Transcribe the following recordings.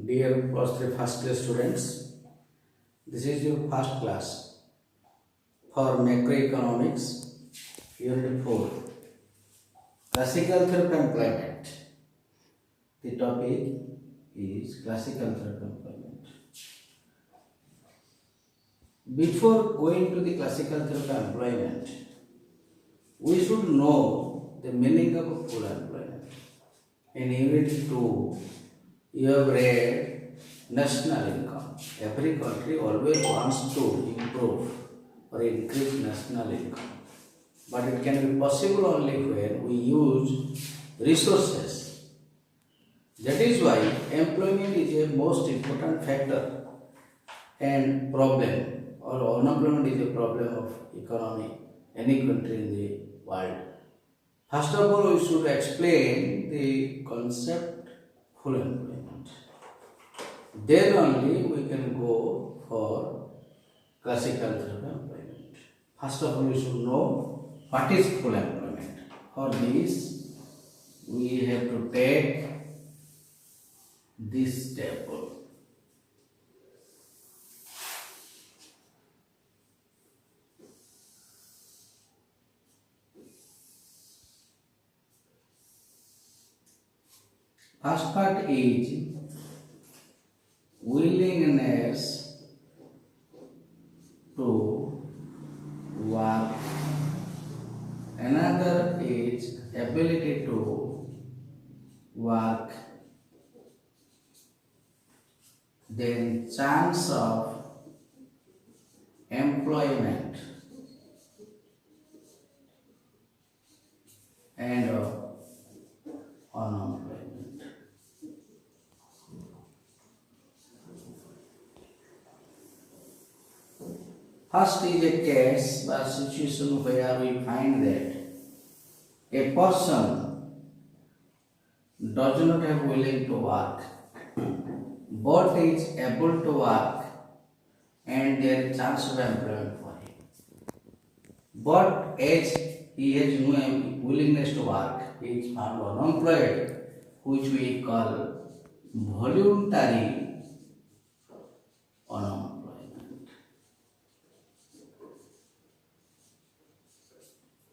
Dear plus 3 first class students, this is your first class for macroeconomics, unit 4, classical theory of employment. The topic is classical theory of employment. Before going to the classical theory of employment, we should know the meaning of full employment. In unit 2, you have read national income. Every country always wants to improve or increase national income. But it can be possible only when we use resources. That is why employment is a most important factor and problem, or unemployment is a problem of economy, any country in the world. First of all, we should explain the concept full employment. Then only we can go for classical theory of employment. First of all, we should know what is full employment. For this, we have to take this table. First part is willingness to work. Another is ability to work. Then chance of employment and unemployment. First is a case or situation where we find that a person does not have willing to work, but is able to work and there is chance of employment for him. But as he has no willingness to work, he is found unemployed, which we call voluntary unemployment.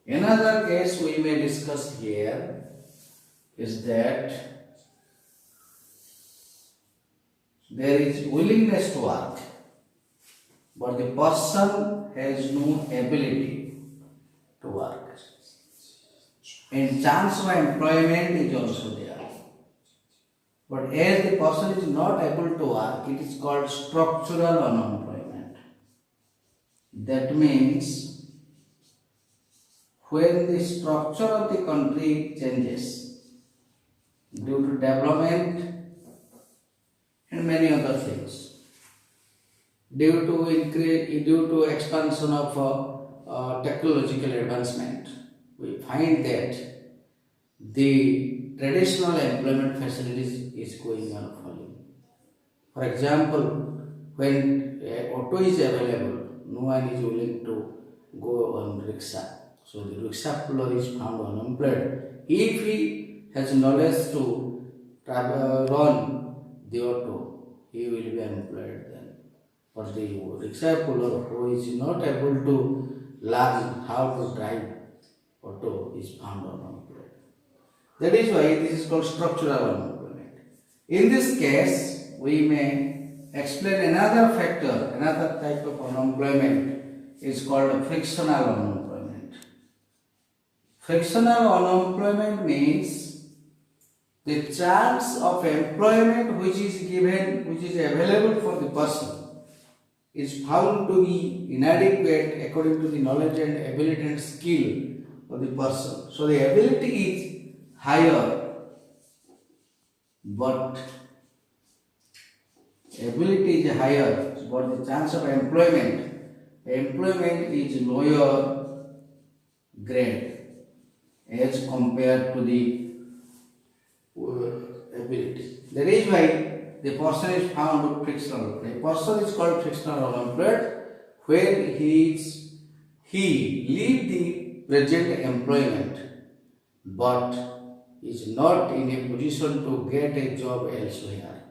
Another case we may discuss here is that there is willingness to work, but the person has no ability to work. And chance of employment is also there. But as the person is not able to work, it is called structural unemployment. That means when the structure of the country changes due to development and many other things, due to expansion of technological advancement, we find that the traditional employment facilities is going on falling. For example, when auto is available, no one is willing to go on rickshaw. So the rickshaw puller is found unemployed. If he has knowledge to run the auto, he will be employed then. But the rickshaw puller who is not able to learn how to drive auto is found unemployed. That is why this is called structural unemployment. In this case, we may explain another factor, another type of unemployment is called frictional unemployment. Frictional unemployment means the chance of employment which is given, which is available for the person, is found to be inadequate according to the knowledge and ability and skill of the person. So the ability is higher, but the chance of employment is lower grade as compared to the ability. That is why the person is found frictional. The person is called frictional unemployed when he leave the present employment but is not in a position to get a job elsewhere.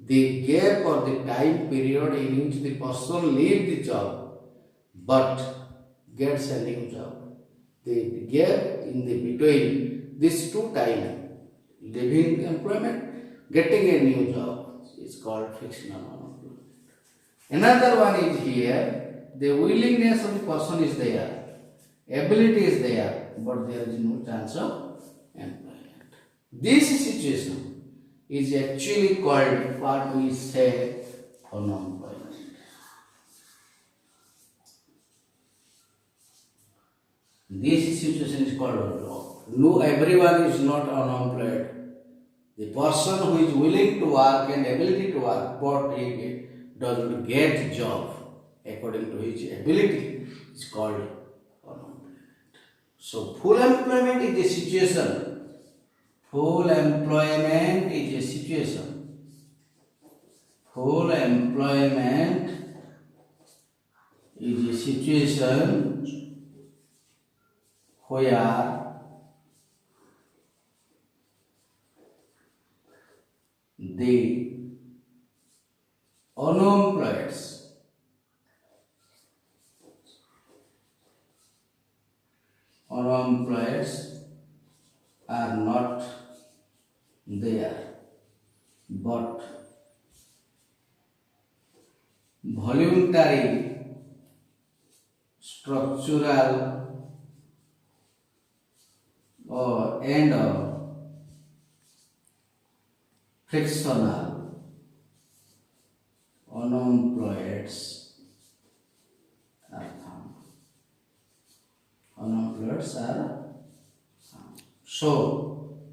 the gap or the time period in which the person leave the job but gets a new job. The gap in the between these two time, leaving employment, getting a new job, is called frictional unemployment. Another one is here, the willingness of the person is there, ability is there, but there is no chance of employment. This situation is actually called what we say unemployment. This situation is called unemployment. No, everyone is not unemployed. The person who is willing to work and ability to work, but he doesn't get job according to his ability, is called unemployment. So full employment is a situation. Full employment is a situation. Full employment is a situation where the unemployed are not there, but voluntary, structural, and frictional unemployed are found. Unemployed are found. So,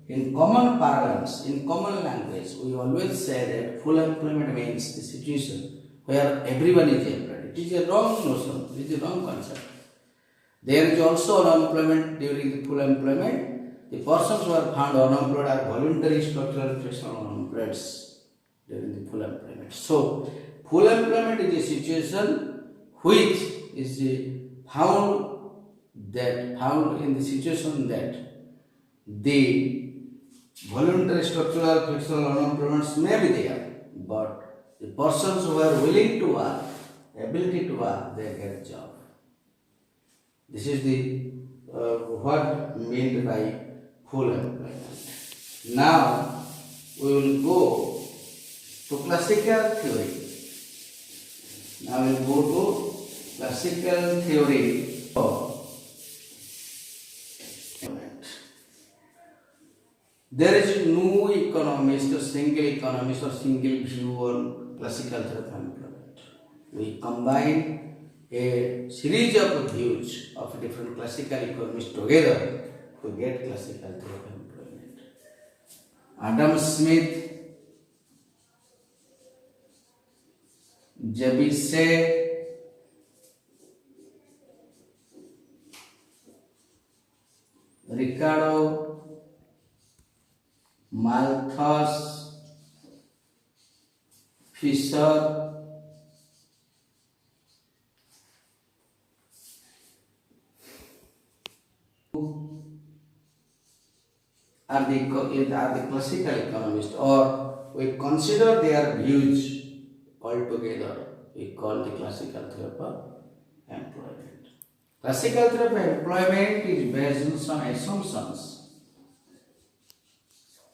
in common parlance, in common language, we always say that full employment means the situation where everyone is employed. It is a wrong notion, it is a wrong concept. There is also unemployment during the full employment. The persons who are found unemployed are voluntary, structural, frictional unemployed during the full employment. So, full employment is a situation which is found in the situation that the voluntary, structural, frictional unemployments may be there, but the persons who are willing to work, ability to work, they get job. This is the what meant by full employment. Now we will go to classical theory. Now we will go to classical theory of employment. There is no economist or single view on classical theory of employment. We combine a series of views of different classical economists together to get classical theory of employment. Adam Smith, Jabise, Ricardo, Malthus, Fisher, are the classical economists, or we consider their views altogether. We call the classical theory of employment. Classical theory of employment is based on some assumptions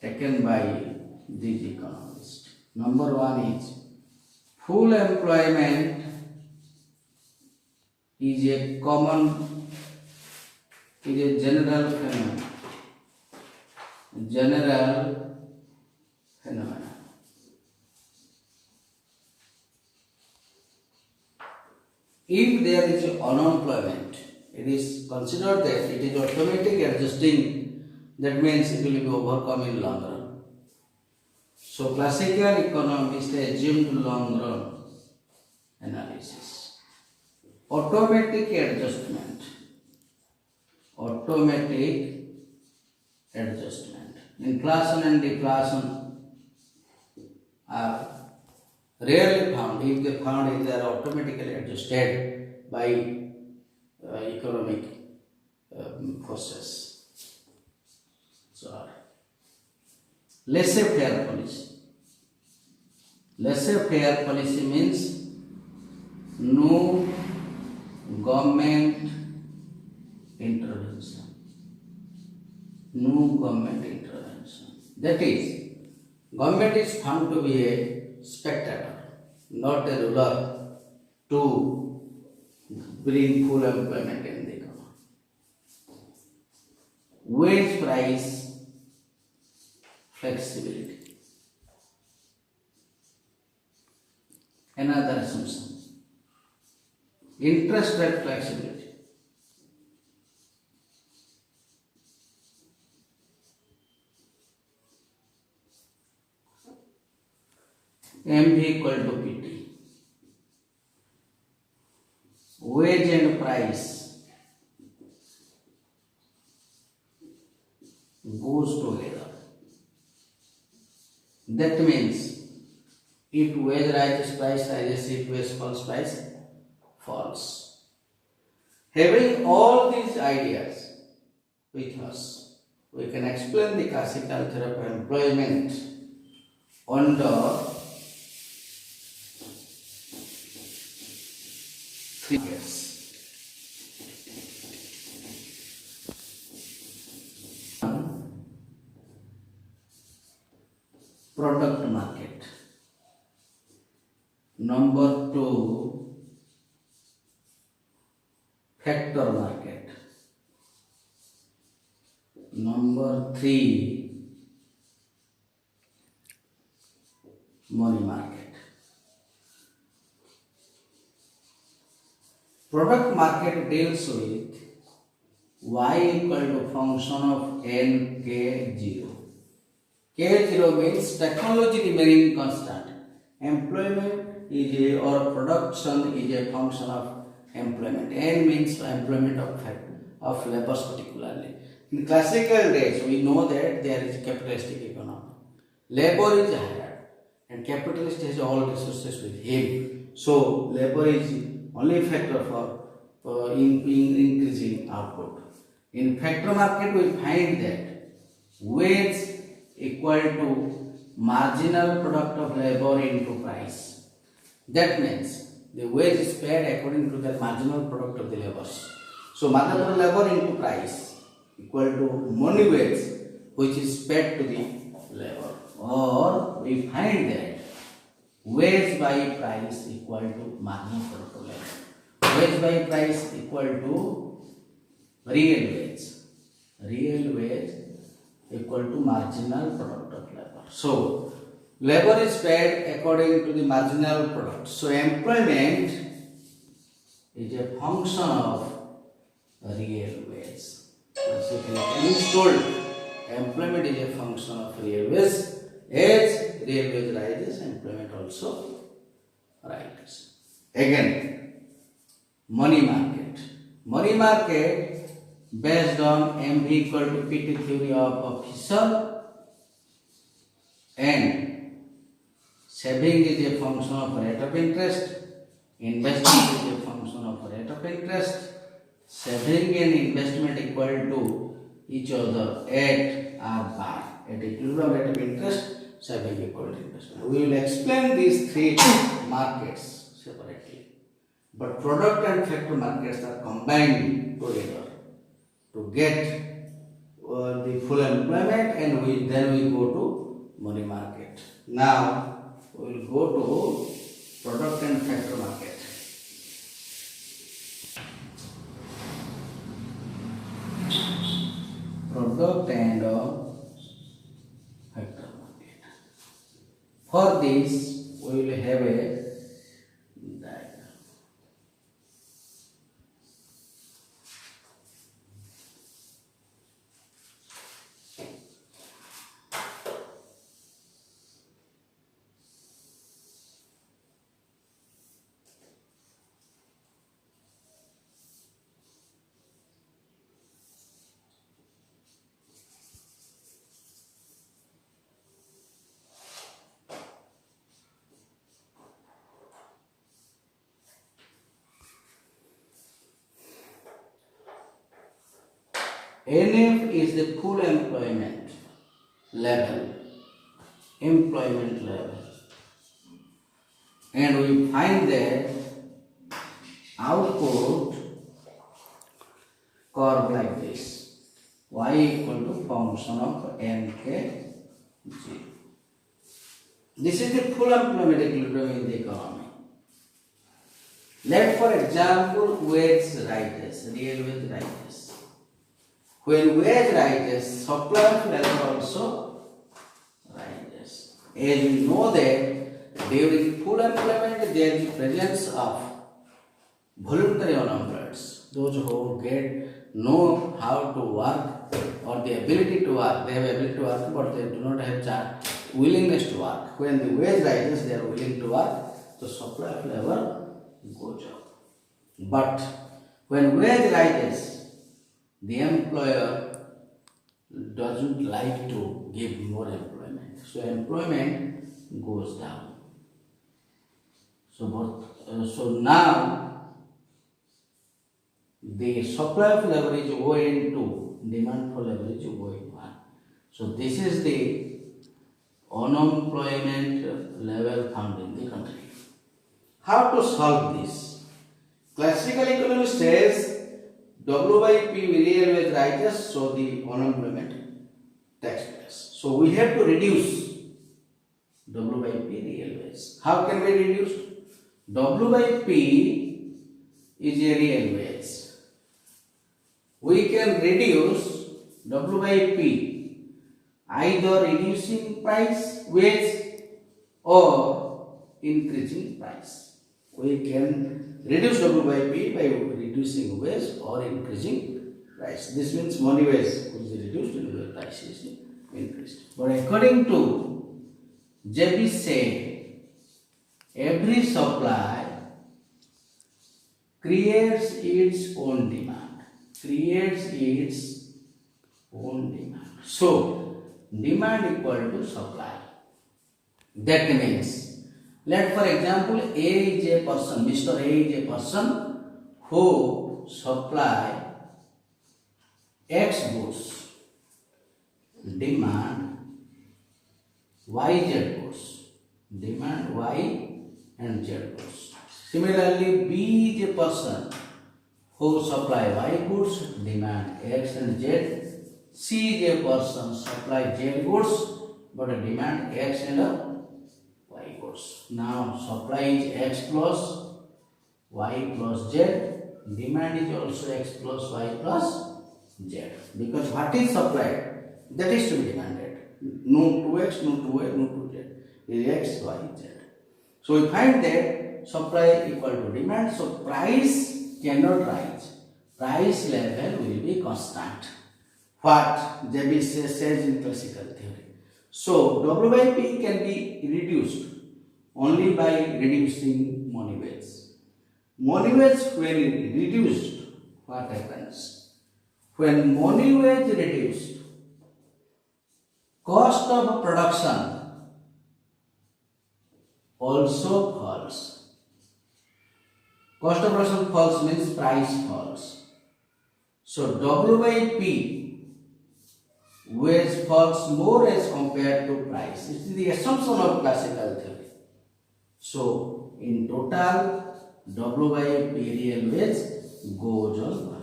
taken by these economists. Number one is full employment is a general phenomenon. If there is unemployment, it is considered that it is automatic adjusting. That means it will be overcome in long run. So classical economists assumed long run analysis. Automatic adjustment. Inflation and deflation are rarely found. If they found, they are automatically adjusted by economic forces. So, laissez-faire policy. Laissez-faire policy means no government intervention. No government intervention. That is, government is found to be a spectator, not a ruler, to bring full employment in the economy. Wage price flexibility. Another assumption. Interest rate flexibility. MV equal to PT. Wage and price goes together. That means if wage rises, price rises, if wage falls, price falls. Having all these ideas with us, we can explain the classical theory of employment under 3 years. Product market. Number 2, factor market. Number 3, money market. Product market deals with y equal to function of n k0. K0 means technology remaining constant. Employment is a, or production is a function of employment. N means employment of laborers particularly. In classical days, we know that there is a capitalistic economy. Labor is hired and capitalist has all resources with him. So, labor is only factor for increasing output. In factor market, we find that wage equal to marginal product of labor into price. That means the wage is paid according to the marginal product of the labors. So marginal labor into price equal to money wage, which is paid to the labor. Or we find that wage by price equal to marginal product of labor. Wage by price equal to real wage. Real wage equal to marginal product of labor. So, labor is paid according to the marginal product. So, employment is a function of real wage. Basically, it is told employment is a function of real wage. As real wage rises, employment also rises. Again, money market. Money market based on MV equal to PT theory of Fisher, and saving is a function of rate of interest, investment is a function of rate of interest, saving and investment equal to each other at or by. At equilibrium rate of interest, saving equal to investment. We will explain these 3 markets separately, but product and factor markets are combined together to get the full employment, and then we go to money market. Now we will go to product and factor market. Product and factor market. For this we will have a diagram. NF is the full employment level. and we find that output curve like this. Y equal to function of NK 0. This is the full employment equilibrium in the economy. Let for example wage rises, real wage rises. When wage rises, supply of labor also rises. As we know that during full employment there is presence of voluntary unemployed, those who know how to work or the ability to work. They have ability to work, but they do not have willingness to work. When the wage rises, they are willing to work, so supply of labor goes up. But when wage rises, the employer doesn't like to give more employment, so employment goes down. So now the supply of labor is going to demand for labor is going one. So this is the unemployment level found in the country. How to solve this? Classical economy says W by P real wage rises, so the unemployment takes place. So we have to reduce W by P real wage. How can we reduce? W by P is a real wage. We can reduce W by P either reducing wage or increasing price. We can reduce W by P by reducing wage or increasing price. This means money wage is reduced and price is increased. But according to JB said, every supply creates its own demand. So, demand equal to supply. That means, let for example, A is a person, Mr. A is a person who supply X goods, demand YZ goods, demand Y and Z goods. Similarly, B is a person who supply Y goods, demand X and Z. C is a person supply Z goods, but demand X and Y goods. Now supply is X plus Y plus Z. Demand is also X plus Y plus Z. Because what is supplied, that is to be demanded. No 2X, no 2Y, no 2Z. It is X, Y, Z. So we find that supply equal to demand. So price cannot rise. Price level will be constant. What JB says in classical theory. So W by P can be reduced only by reducing money wage. Money wage when reduced, what happens? When money wage reduced, cost of production also falls. Cost of production falls means price falls. So W by P wage falls more as compared to price. It is the assumption of classical theory. So in total, W by P real wage goes on.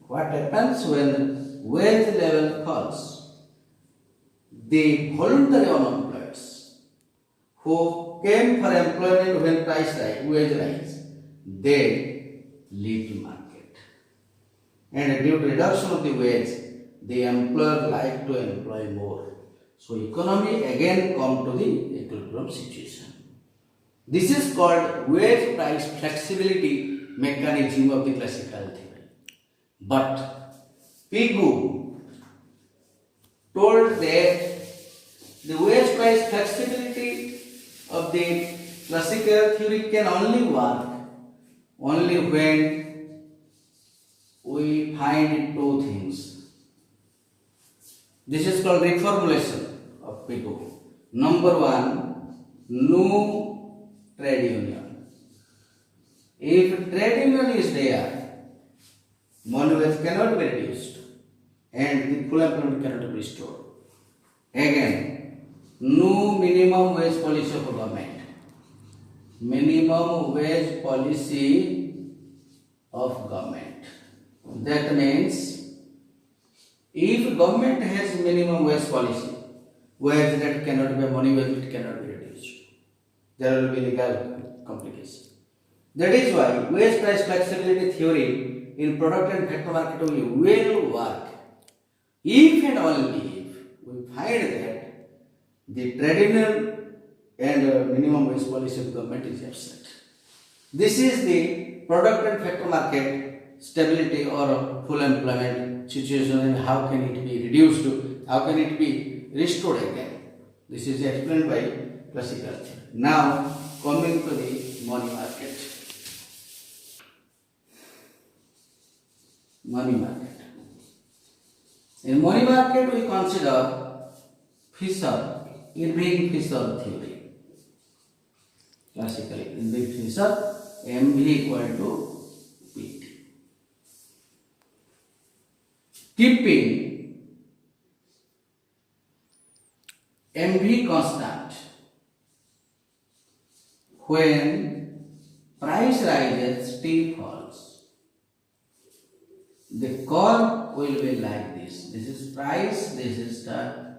What happens when wage level falls? The voluntary unemployed who came for employment when wage rise, they leave the market. And due to reduction of the wage, the employer like to employ more. So economy again come to the equilibrium situation. This is called wage price flexibility mechanism of the classical theory. But Pigou told that the wage price flexibility of the classical theory can only work only when we find two things. This is called reformulation of Pigou. Number one, no trade union. If trade union is there, money wage cannot be reduced and the full employment cannot be restored. Again, no minimum wage policy of government. Minimum minimum wage policy of government. That means if government has minimum wage policy, wage rate cannot be money wage, it cannot be reduced. There will be legal complication. That is why wage price flexibility theory in product and factor market will work if and only if we find that the traditional and minimum wage policy of government is absent. This is the product and factor market stability or full employment situation, and how can it be reduced, how can it be restored again. This is explained by classical theory. Now coming to the money market. Money market. In money market we consider Irving Fisher theory. Classically, Irving Fisher, MV equal to PT. Keeping MV constant when price rises, T falls. The curve will be like this. This is price, this is the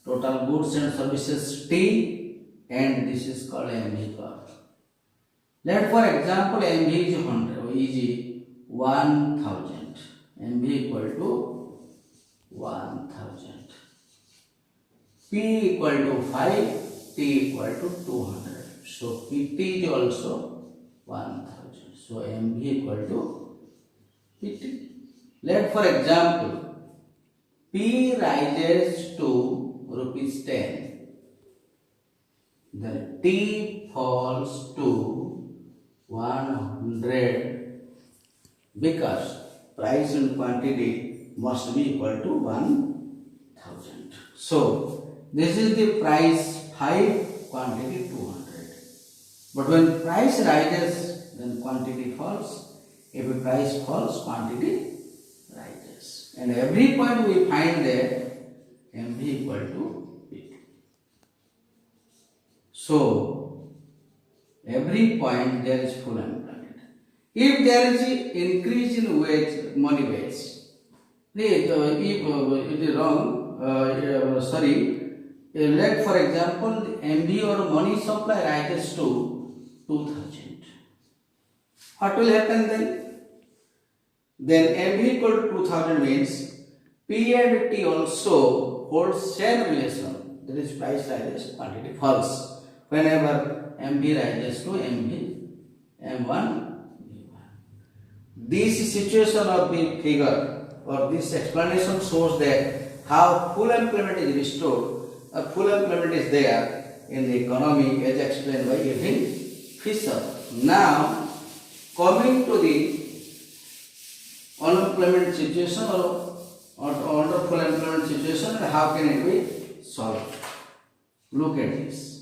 total goods and services T, and this is called MV curve. Let for example MV is 100, is 1000. MV equal to 1000. P equal to 5, T equal to 200. So PT is also 1000. So MV equal to PT. Let for example P rises to rupees 10, then T falls to 100 because price and quantity must be equal to 1000. So this is the price 5, quantity 200. But when price rises, then quantity falls. If the price falls, quantity rises. And every point we find that MV equal to P. So every point there is full employment. If there is an increase in wage, money wage, if it is wrong, let for example the MV or money supply rises to 2000. What will happen then? Then MV equal to 2000 means P and T also hold same relation. That is price rises, quantity falls. Whenever MV rises to MV, M1, V1. This situation of the figure or this explanation shows that how full employment is restored, full employment is there in the economy as explained by Irving Fisher. Now coming to the unemployment situation or under full employment situation, and how can it be solved? Look at this.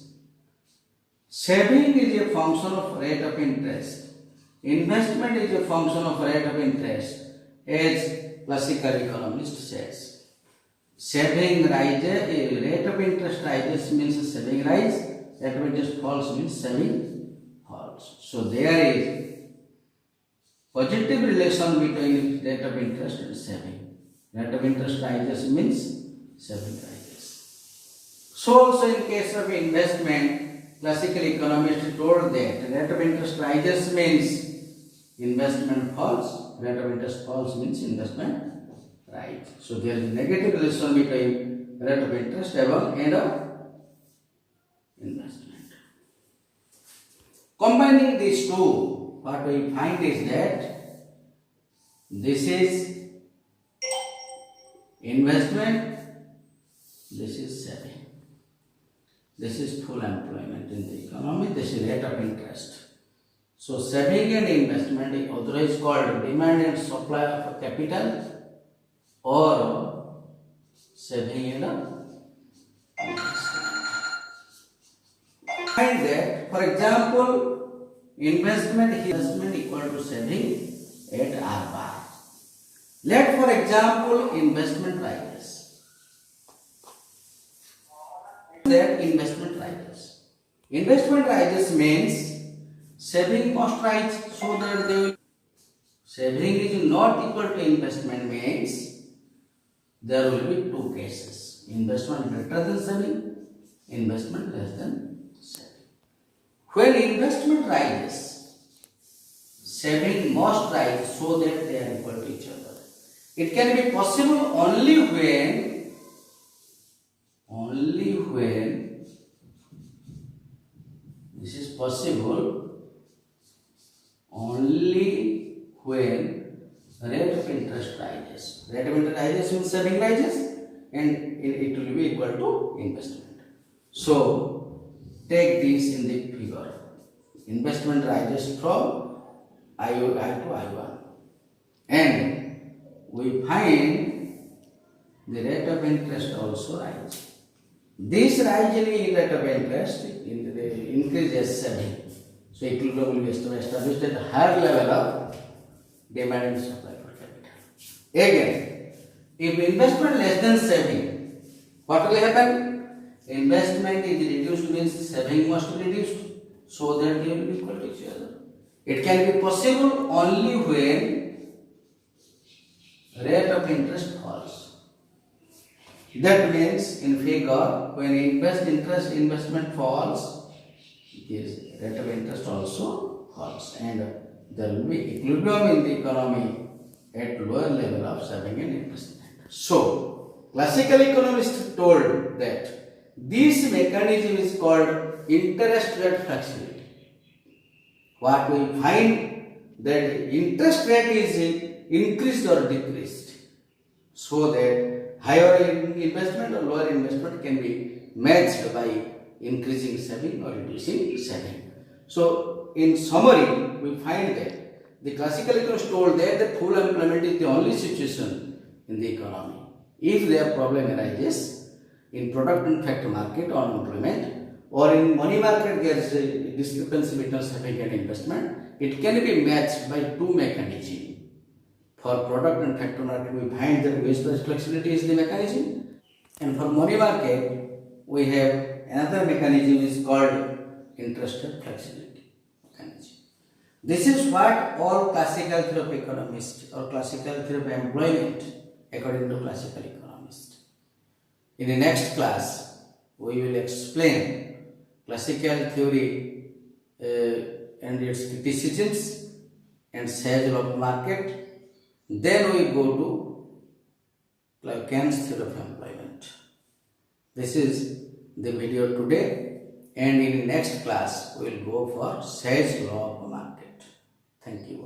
Saving is a function of rate of interest. Investment is a function of rate of interest, as classical economist says. Saving rises, rate of interest rises means saving rise, rate of interest falls means saving falls. So there is positive relation between rate of interest and saving. Rate of interest rises means saving rises. So also in case of investment, classical economists told that rate of interest rises means investment falls, rate of interest falls means investment rises. So there is a negative relation between rate of interest and investment. Combining these two, what we find is that this is investment, this is saving. This is full employment in the economy, this is rate of interest. So saving and investment is otherwise called demand and supply of capital or saving and investment. Find that, for example, investment equal to saving at R bar. Let for example investment rises. That investment rises. Investment rises means saving must rise so that they will. Saving is not equal to investment means there will be two cases. Investment greater than saving, investment less than saving. When investment rises, saving must rise so that they are equal to each other. It can be possible only when this is possible only when rate of interest rises. Rate of interest rises means saving rises and it will be equal to investment. So take this in the figure. Investment rises from I to I1 and we find the rate of interest also rises. This rise in rate of interest increases saving. So equilibrium will be established at a higher level of demand and supply for capital. Again, if investment less than saving, what will happen? Investment is reduced means saving must be reduced so that they will be equal to each other. It can be possible only when rate of interest falls. That means in figure when investment falls, rate of interest also falls and there will be equilibrium in the economy at lower level of saving and investment. So, classical economists told that this mechanism is called interest rate flexibility. What we find that interest rate is increased or decreased so that higher investment or lower investment can be matched by increasing saving or reducing saving. So, in summary, we find that the classical economists told that the full employment is the only situation in the economy. If their problem arises in product and factor market or unemployment or in money market, there is a discrepancy between saving and investment. It can be matched by two mechanisms. For product and factor market, we find that wage price flexibility is the mechanism, and for money market, we have another mechanism is called interest rate flexibility mechanism. This is what all classical theory of economists or classical theory of employment according to classical economists. In the next class, we will explain classical theory and its criticisms and sage law of market. Then we go to Keynes theory of employment. This is the video today, and in the next class we will go for sage law of market. Thank you.